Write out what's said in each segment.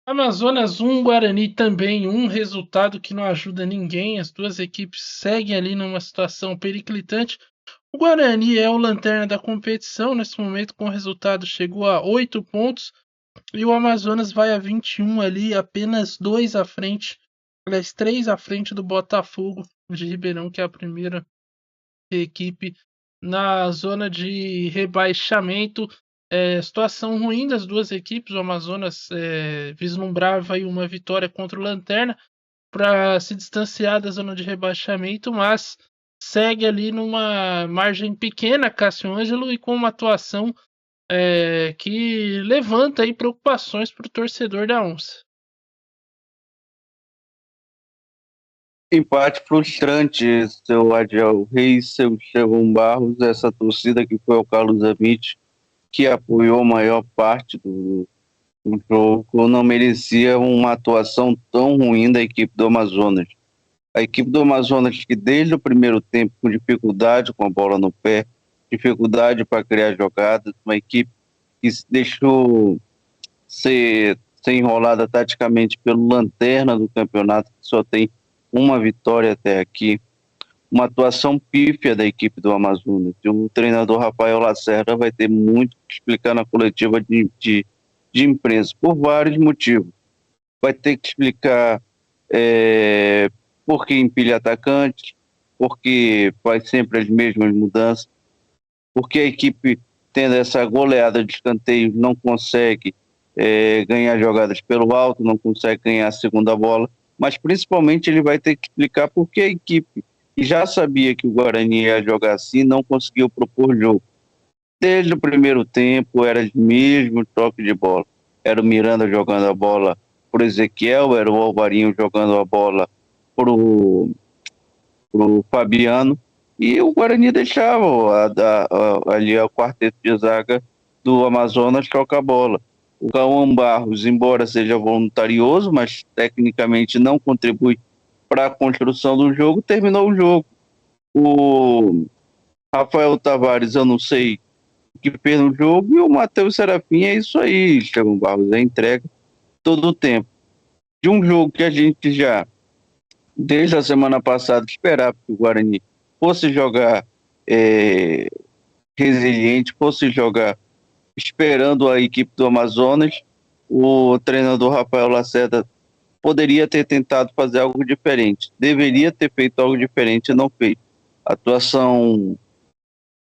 Amazonas 1, Guarani também 1, resultado que não ajuda ninguém. As duas equipes seguem ali numa situação periclitante. O Guarani é o lanterna da competição nesse momento, com o resultado chegou a 8 pontos. E o Amazonas vai a 21 ali, apenas 2 à frente, aliás, 3 à frente do Botafogo de Ribeirão, que é a primeira equipe na zona de rebaixamento. Situação ruim das duas equipes. O Amazonas vislumbrava aí uma vitória contra o Lanterna para se distanciar da zona de rebaixamento, mas segue ali numa margem pequena, Cássio Ângelo, e com uma atuação que levanta aí preocupações para o torcedor da Onça. Empate frustrante, seu Adiel Reis, seu Estevão Barros, essa torcida que foi ao Carlos Amit, que apoiou a maior parte do jogo, não merecia uma atuação tão ruim da equipe do Amazonas. A equipe do Amazonas, que desde o primeiro tempo, com dificuldade com a bola no pé, dificuldade para criar jogadas, uma equipe que se deixou ser enrolada taticamente pelo lanterna do campeonato, que só tem uma vitória até aqui. Uma atuação pífia da equipe do Amazonas. E o treinador Rafael Lacerda vai ter muito que explicar na coletiva de imprensa, por vários motivos. Vai ter que explicar por que empilha atacante, porque faz sempre as mesmas mudanças, porque a equipe, tendo essa goleada de escanteios, não consegue ganhar jogadas pelo alto, não consegue ganhar a segunda bola, mas principalmente ele vai ter que explicar por que a equipe, que já sabia que o Guarani ia jogar assim, não conseguiu propor jogo. Desde o primeiro tempo era o mesmo toque de bola. Era o Miranda jogando a bola para o Ezequiel, era o Alvarinho jogando a bola para o Fabiano, e o Guarani deixava ali o quarteto de zaga do Amazonas trocar a bola. O Cauã Barros, embora seja voluntarioso, mas tecnicamente não contribui para a construção do jogo, terminou o jogo. O Rafael Tavares, eu não sei o que fez no jogo, e o Matheus Serafim é isso aí, Estevão Barros, é entrega todo o tempo. De um jogo que a gente já, desde a semana passada, esperava que o Guarani fosse jogar é, resiliente, fosse jogar esperando a equipe do Amazonas, o treinador Rafael Lacerda poderia ter tentado fazer algo diferente, deveria ter feito algo diferente e não fez. Atuação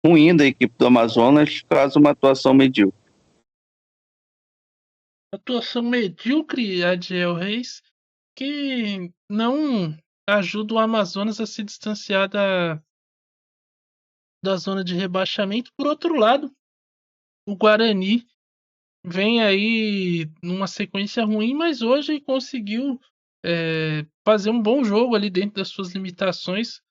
ruim da equipe do Amazonas, caso uma atuação medíocre. Atuação medíocre, Adiel Reis, que não ajuda o Amazonas a se distanciar da zona de rebaixamento. Por outro lado, o Guarani vem aí numa sequência ruim, mas hoje conseguiu fazer um bom jogo ali dentro das suas limitações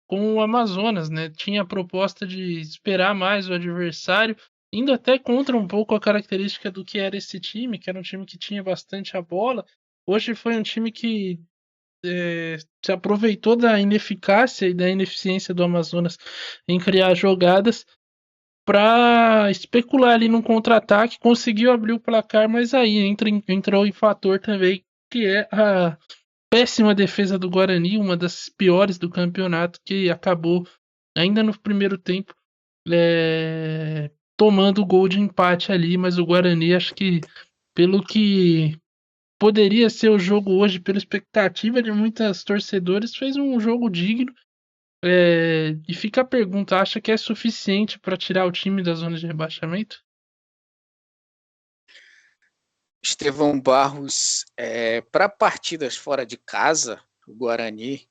com o Amazonas, né? Tinha a proposta de esperar mais o adversário, indo até contra um pouco a característica do que era esse time, que era um time que tinha bastante a bola. Hoje foi um time que se aproveitou da ineficácia e da ineficiência do Amazonas em criar jogadas para especular ali num contra-ataque, conseguiu abrir o placar, mas aí entrou em fator também, que é a péssima defesa do Guarani, uma das piores do campeonato, que acabou ainda no primeiro tempo tomando o gol de empate ali, mas o Guarani, acho que pelo que poderia ser o jogo hoje, pela expectativa de muitos torcedores, fez um jogo digno. E fica a pergunta: acha que é suficiente para tirar o time da zona de rebaixamento? Estevão Barros, para partidas fora de casa, o Guarani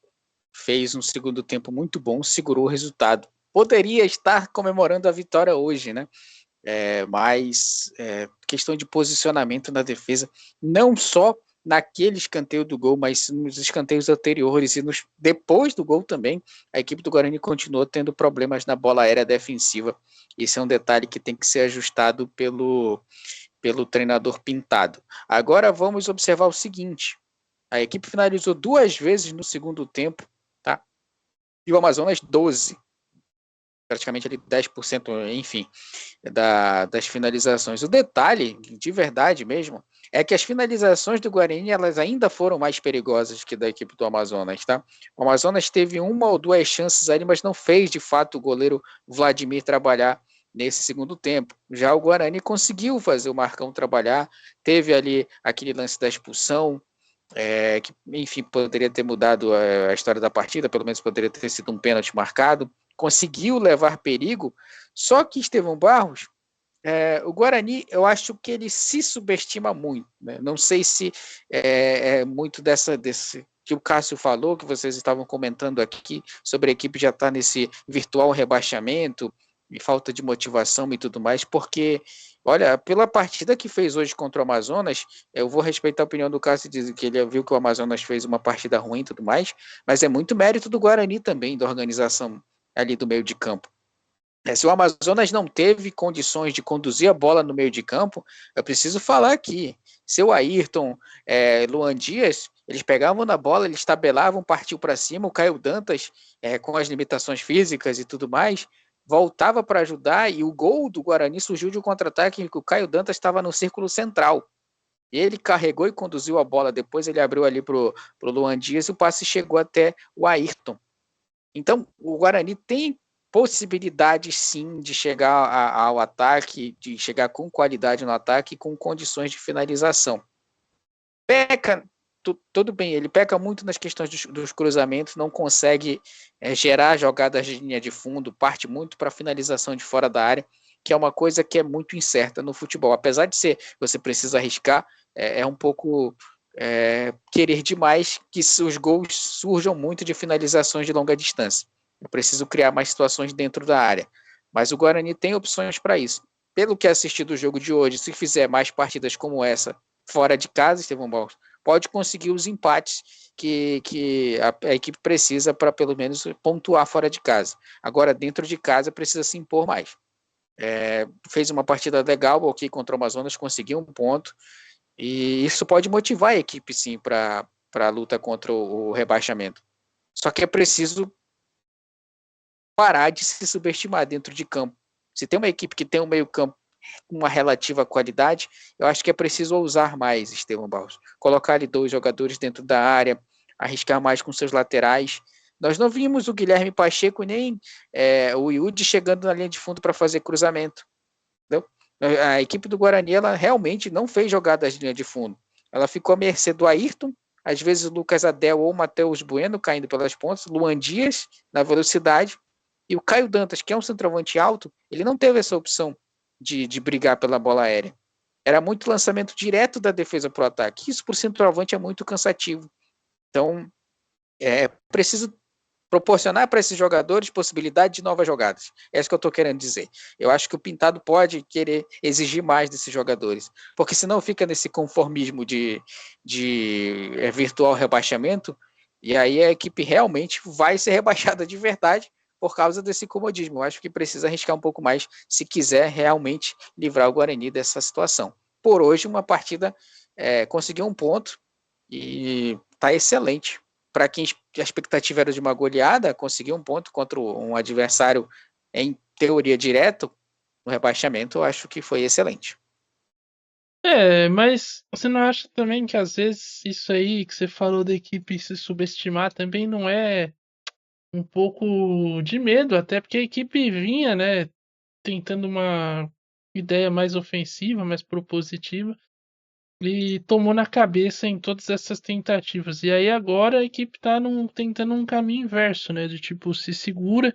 fez um segundo tempo muito bom, segurou o resultado. Poderia estar comemorando a vitória hoje, né? Mas questão de posicionamento na defesa, não só naquele escanteio do gol, mas nos escanteios anteriores e depois do gol também, a equipe do Guarani continuou tendo problemas na bola aérea defensiva. Esse é um detalhe que tem que ser ajustado pelo treinador Pintado. Agora vamos observar o seguinte: a equipe finalizou 2 vezes no segundo tempo, tá? E o Amazonas 12, praticamente ali 10%, enfim, das finalizações. O detalhe, de verdade mesmo, é que as finalizações do Guarani elas ainda foram mais perigosas que da equipe do Amazonas, tá? O Amazonas teve uma ou duas chances ali, mas não fez de fato o goleiro Vladimir trabalhar nesse segundo tempo. Já o Guarani conseguiu fazer o Marcão trabalhar, teve ali aquele lance da expulsão, que enfim poderia ter mudado a história da partida, pelo menos poderia ter sido um pênalti marcado, conseguiu levar perigo, só que Estevão Barros, o Guarani, eu acho que ele se subestima muito, né? Não sei se é muito desse que o Cássio falou, que vocês estavam comentando aqui, sobre a equipe já estar nesse virtual rebaixamento, e falta de motivação e tudo mais, porque, olha, pela partida que fez hoje contra o Amazonas, eu vou respeitar a opinião do Cássio, dizer que ele viu que o Amazonas fez uma partida ruim e tudo mais, mas é muito mérito do Guarani também, da organização ali do meio de campo. Se o Amazonas não teve condições de conduzir a bola no meio de campo, eu preciso falar aqui. Seu Ayrton, Luan Dias, eles pegavam na bola, eles tabelavam, partiu para cima. O Caio Dantas, com as limitações físicas e tudo mais, voltava para ajudar. E o gol do Guarani surgiu de um contra-ataque em que o Caio Dantas estava no círculo central. Ele carregou e conduziu a bola. Depois ele abriu ali para o Luan Dias e o passe chegou até o Ayrton. Então, o Guarani tem possibilidade sim de chegar ao ataque, de chegar com qualidade no ataque e com condições de finalização. Peca, tudo bem, ele peca muito nas questões dos cruzamentos, não consegue gerar jogadas de linha de fundo, parte muito para finalização de fora da área, que é uma coisa que é muito incerta no futebol. Apesar de ser, você precisa arriscar, é um pouco querer demais que os gols surjam muito de finalizações de longa distância. Eu preciso criar mais situações dentro da área. Mas o Guarani tem opções para isso. Pelo que assisti do jogo de hoje, se fizer mais partidas como essa, fora de casa, Estevão Barros, pode conseguir os empates que a equipe precisa para pelo menos pontuar fora de casa. Agora, dentro de casa, precisa se impor mais. Fez uma partida legal aqui contra o Amazonas, conseguiu um ponto, e isso pode motivar a equipe, sim, para a luta contra o rebaixamento. Só que é preciso parar de se subestimar dentro de campo. Se tem uma equipe que tem um meio-campo com uma relativa qualidade, eu acho que é preciso ousar mais, Estevão Barros. Colocar ali 2 jogadores dentro da área, arriscar mais com seus laterais. Nós não vimos o Guilherme Pacheco nem o Yudi chegando na linha de fundo para fazer cruzamento. Entendeu? A equipe do Guarani, ela realmente não fez jogadas de linha de fundo. Ela ficou à mercê do Ayrton, às vezes o Lucas Adel ou o Matheus Bueno caindo pelas pontas, Luan Dias na velocidade, e o Caio Dantas, que é um centroavante alto, ele não teve essa opção de brigar pela bola aérea. Era muito lançamento direto da defesa para o ataque. Isso, por centroavante, é muito cansativo. Então, preciso proporcionar para esses jogadores possibilidade de novas jogadas. É isso que eu estou querendo dizer. Eu acho que o Pintado pode querer exigir mais desses jogadores, porque senão fica nesse conformismo de virtual rebaixamento, e aí a equipe realmente vai ser rebaixada de verdade por causa desse comodismo. Eu acho que precisa arriscar um pouco mais se quiser realmente livrar o Guarani dessa situação. Por hoje, uma partida conseguiu um ponto e está excelente. Para quem a expectativa era de uma goleada, conseguir um ponto contra um adversário em teoria direto no rebaixamento, eu acho que foi excelente. Mas você não acha também que às vezes isso aí que você falou da equipe se subestimar também não é um pouco de medo, até porque a equipe vinha, né, tentando uma ideia mais ofensiva, mais propositiva, e tomou na cabeça em todas essas tentativas. E aí agora a equipe tá tentando um caminho inverso, né, de tipo se segura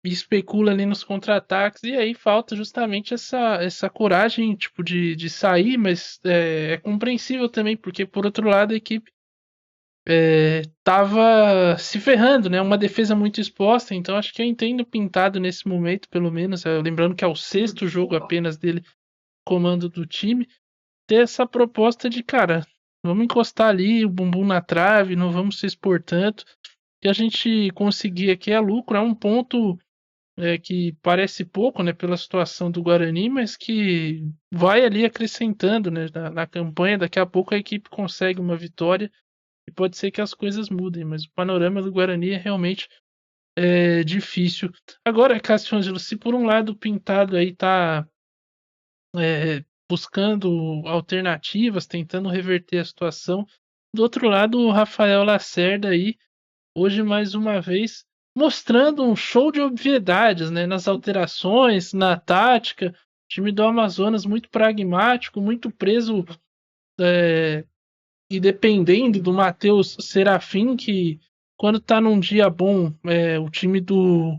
e especula ali nos contra-ataques, e aí falta justamente essa coragem, tipo, de sair, mas é compreensível também, porque por outro lado a equipe tava se ferrando, né? Uma defesa muito exposta, então acho que eu entendo o Pintado nesse momento, pelo menos, lembrando que é o 6º jogo apenas dele comando do time, ter essa proposta de, cara, vamos encostar ali o bumbum na trave, não vamos se expor tanto, que a gente conseguir aqui é lucro, é um ponto que parece pouco, né, pela situação do Guarani, mas que vai ali acrescentando, né, na campanha, daqui a pouco a equipe consegue uma vitória, e pode ser que as coisas mudem, mas o panorama do Guarani é realmente difícil. Agora, Cássio Ângelo, se por um lado o Pintado aí tá buscando alternativas, tentando reverter a situação. Do outro lado, o Rafael Lacerda aí, hoje mais uma vez, mostrando um show de obviedades, né, nas alterações, na tática. O time do Amazonas muito pragmático, muito preso e dependendo do Matheus Serafim, que quando tá num dia bom, o time do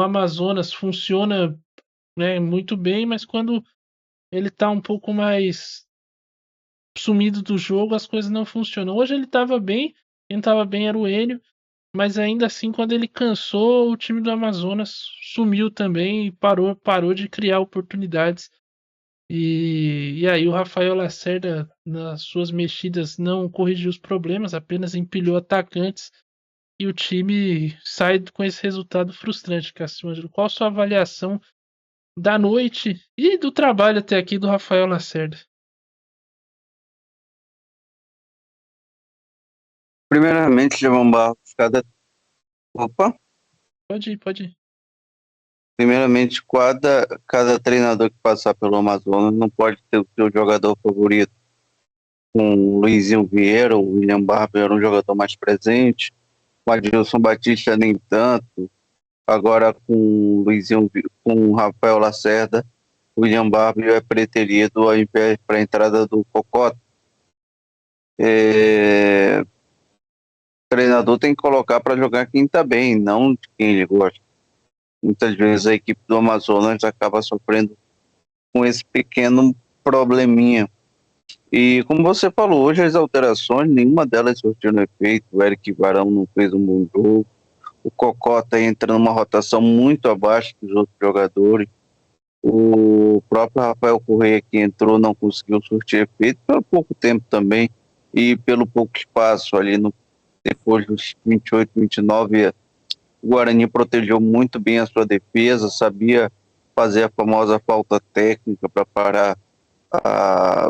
Amazonas funciona, né, muito bem, mas quando ele tá um pouco mais sumido do jogo, as coisas não funcionam. Hoje ele tava bem, quem tava bem era o Enio, mas ainda assim, quando ele cansou, o time do Amazonas sumiu também e parou de criar oportunidades. E aí o Rafael Lacerda, nas suas mexidas, não corrigiu os problemas, apenas empilhou atacantes e o time sai com esse resultado frustrante, Cassiano. Qual a sua avaliação da noite e do trabalho até aqui do Rafael Lacerda? Primeiramente, Giovanni Barros, Opa! Pode ir, pode ir. Primeiramente, cada treinador que passar pelo Amazonas não pode ter o seu jogador favorito. Com o Luizinho Vieira, o William Barber era um jogador mais presente, o Adilson Batista nem tanto. Agora com com o Rafael Lacerda, o William Barber é preterido para a entrada do Cocota. O treinador tem que colocar para jogar quem está bem, não de quem ele gosta. Muitas vezes a equipe do Amazonas acaba sofrendo com esse pequeno probleminha. E como você falou, hoje as alterações, nenhuma delas surtiu efeito. O Eric Varão não fez um bom jogo. O Cocota entra numa rotação muito abaixo dos outros jogadores. O próprio Rafael Correia que entrou não conseguiu surtir efeito pelo pouco tempo também e pelo pouco espaço ali depois dos 28, 29. O Guarani protegeu muito bem a sua defesa, sabia fazer a famosa falta técnica para parar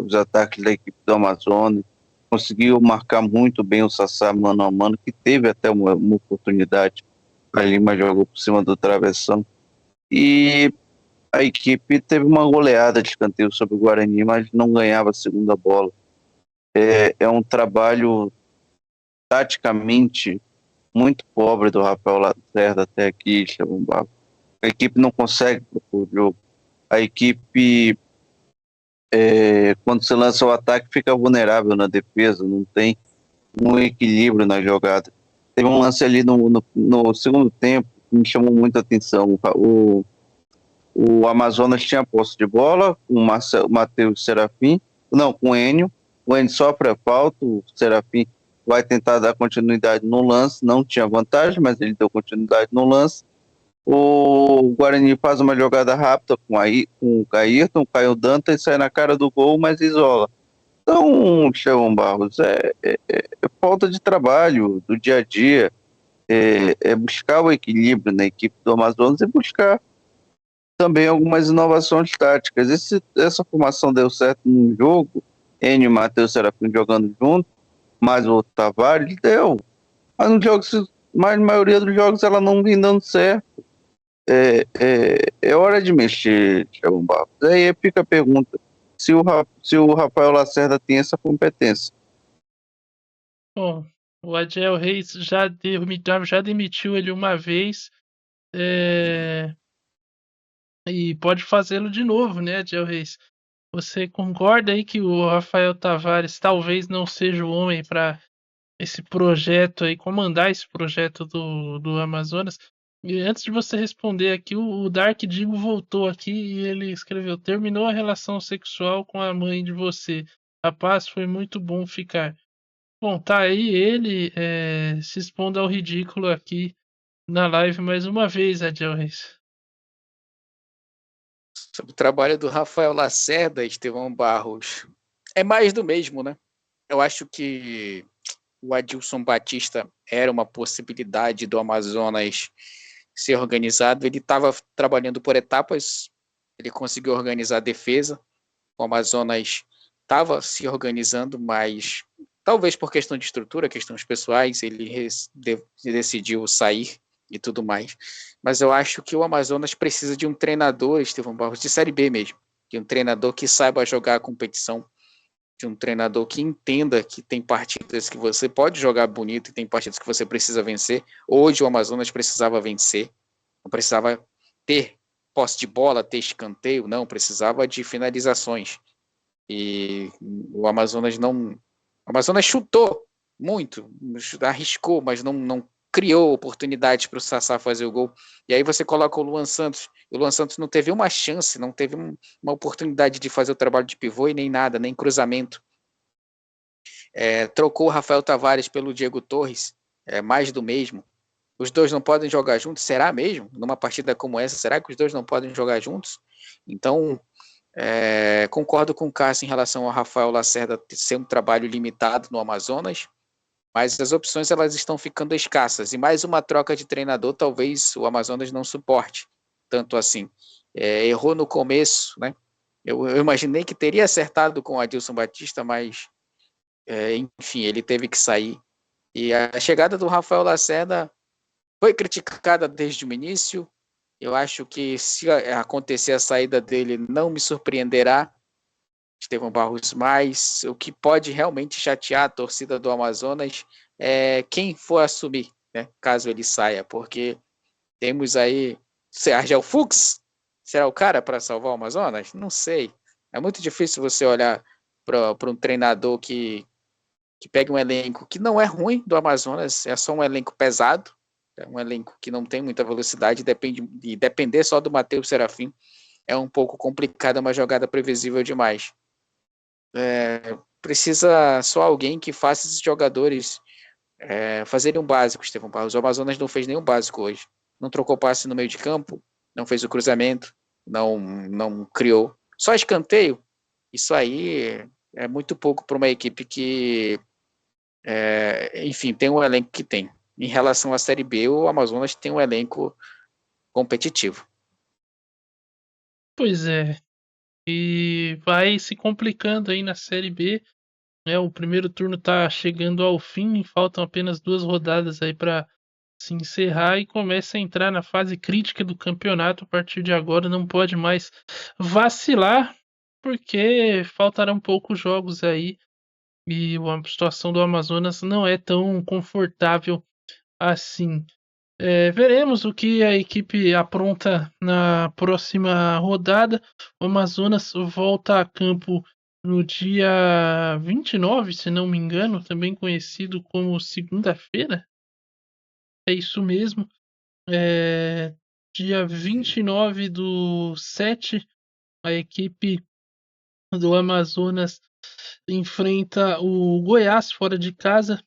os ataques da equipe do Amazonas, conseguiu marcar muito bem o Sassá mano a mano, que teve até uma oportunidade ali, mas jogou por cima do travessão. E a equipe teve uma goleada de escanteio sobre o Guarani, mas não ganhava a segunda bola. É um trabalho taticamente muito pobre do Rafael Lacerda até aqui, a equipe não consegue propor o jogo. A equipe, quando se lança o ataque, fica vulnerável na defesa, não tem um equilíbrio na jogada. Teve um lance ali no segundo tempo que me chamou muita atenção. O Amazonas tinha posse de bola, com o Matheus Serafim, não, com o Enio sofre a falta, o Serafim vai tentar dar continuidade no lance, não tinha vantagem, mas ele deu continuidade no lance. O Guarani faz uma jogada rápida com o Ayrton, cai o Dantas, sai na cara do gol, mas isola. Então, Chão Barros, é falta de trabalho do dia a dia, é buscar o equilíbrio na equipe do Amazonas e buscar também algumas inovações táticas. Essa formação deu certo num jogo, Enio e Matheus Serafim jogando junto, mais o Tavares, deu. Mas mas na maioria dos jogos ela não vem dando certo. É hora de mexer, Thiago Barros. Aí fica a pergunta, se o Rafael Lacerda tem essa competência. Bom, o Adiel Reis já demitiu ele uma vez, e pode fazê-lo de novo, né, Adiel Reis? Você concorda aí que o Rafael Tavares talvez não seja o homem para esse projeto aí, comandar esse projeto do Amazonas? E antes de você responder aqui, o Dark Digo voltou aqui e ele escreveu: terminou a relação sexual com a mãe de você. Rapaz, foi muito bom ficar. Bom, tá aí ele se expondo ao ridículo aqui na live mais uma vez, Adiel Reis. Sobre o trabalho do Rafael Lacerda, Estevão Barros, é mais do mesmo, né? Eu acho que o Adilson Batista era uma possibilidade do Amazonas ser organizado. Ele estava trabalhando por etapas, ele conseguiu organizar a defesa. O Amazonas estava se organizando, mas talvez por questão de estrutura, questões pessoais, ele decidiu sair e tudo mais. Mas eu acho que o Amazonas precisa de um treinador, Estevão Barros, de Série B mesmo, de um treinador que saiba jogar a competição, de um treinador que entenda que tem partidas que você pode jogar bonito e tem partidas que você precisa vencer. Hoje o Amazonas precisava vencer, não precisava ter posse de bola, ter escanteio, não, precisava de finalizações. E o Amazonas não... O Amazonas chutou muito, arriscou, mas não criou oportunidades para o Sassá fazer o gol. E aí você coloca o Luan Santos. O Luan Santos não teve uma chance, não teve uma oportunidade de fazer o trabalho de pivô e nem nada, nem cruzamento. Trocou o Rafael Tavares pelo Diego Torres, mais do mesmo. Os dois não podem jogar juntos? Será mesmo? Numa partida como essa, será que os dois não podem jogar juntos? Então, concordo com o Cássio em relação ao Rafael Lacerda ser um trabalho limitado no Amazonas, mas as opções elas estão ficando escassas, e mais uma troca de treinador talvez o Amazonas não suporte tanto assim. Errou no começo, né? Eu imaginei que teria acertado com o Adilson Batista, mas enfim, ele teve que sair. E a chegada do Rafael Lacerda foi criticada desde o início. Eu acho que se acontecer a saída dele, não me surpreenderá, Estevão Barros, mas o que pode realmente chatear a torcida do Amazonas é quem for assumir, né, caso ele saia, porque temos aí Argel Fuchs, será o cara para salvar o Amazonas? Não sei. É muito difícil você olhar para um treinador que pegue um elenco que não é ruim do Amazonas, é só um elenco pesado, é um elenco que não tem muita velocidade, e depender só do Matheus Serafim é um pouco complicado, é uma jogada previsível demais. Precisa só alguém que faça esses jogadores fazerem um básico, Estevão Barros. O Amazonas não fez nenhum básico hoje. Não trocou passe no meio de campo, não fez o cruzamento, não criou. Só escanteio. Isso aí é muito pouco para uma equipe que, enfim, tem um elenco que tem. Em relação à Série B, o Amazonas tem um elenco competitivo. Pois é. E vai se complicando aí na Série B. O primeiro turno tá chegando ao fim, faltam apenas 2 rodadas aí para se encerrar e começa a entrar na fase crítica do campeonato. A partir de agora não pode mais vacilar, porque faltarão poucos jogos aí e a situação do Amazonas não é tão confortável assim. Veremos o que a equipe apronta na próxima rodada. O Amazonas volta a campo no dia 29, se não me engano, também conhecido como segunda-feira. É isso mesmo. Dia 29/7, a equipe do Amazonas enfrenta o Goiás fora de casa, a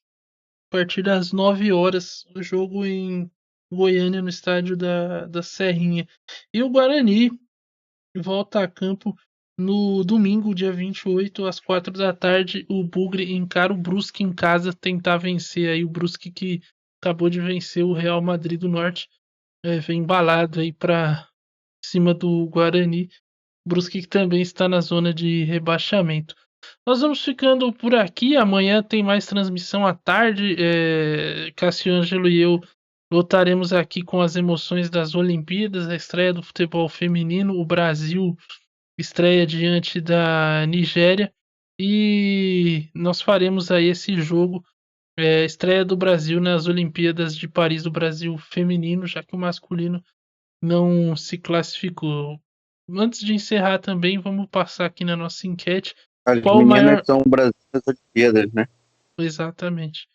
partir das 9 horas, o jogo em Goiânia, no estádio da Serrinha. E o Guarani volta a campo no domingo, dia 28, às 4 da tarde. O Bugre encara o Brusque em casa, tentar vencer aí o Brusque, que acabou de vencer o Real Madrid do Norte. Vem embalado aí para cima do Guarani. Brusque que também está na zona de rebaixamento. Nós vamos ficando por aqui. Amanhã tem mais transmissão à tarde. Cassiângelo e eu voltaremos aqui com as emoções das Olimpíadas, a estreia do futebol feminino. O Brasil estreia diante da Nigéria. E nós faremos aí esse jogo, estreia do Brasil nas Olimpíadas de Paris, do Brasil feminino, já que o masculino não se classificou. Antes de encerrar também, vamos passar aqui na nossa enquete. As Qual o meninas maior... são o Brasil das Olimpíadas, né? Exatamente.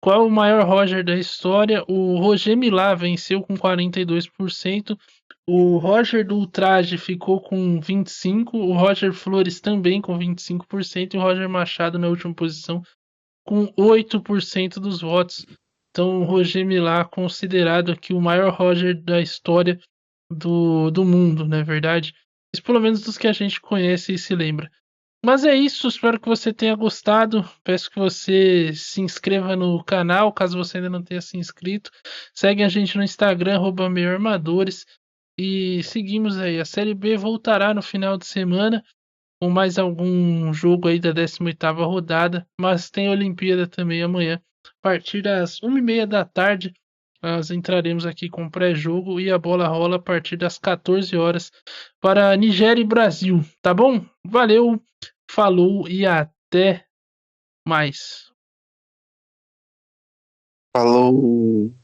Qual o maior Roger da história? O Roger Milá venceu com 42%. O Roger do Ultraje ficou com 25%. O Roger Flores também com 25%. E o Roger Machado na última posição com 8% dos votos. Então o Roger Milá considerado aqui o maior Roger da história do mundo, não é verdade? Isso pelo menos dos que a gente conhece e se lembra. Mas é isso, espero que você tenha gostado. Peço que você se inscreva no canal, caso você ainda não tenha se inscrito. Segue a gente no Instagram, @meioarmadores. E seguimos aí. A Série B voltará no final de semana com mais algum jogo aí da 18ª rodada. Mas tem Olimpíada também amanhã, a partir das 1h30 da tarde. Nós entraremos aqui com pré-jogo e a bola rola a partir das 14 horas para Nigéria e Brasil, tá bom? Valeu, falou e até mais. Falou.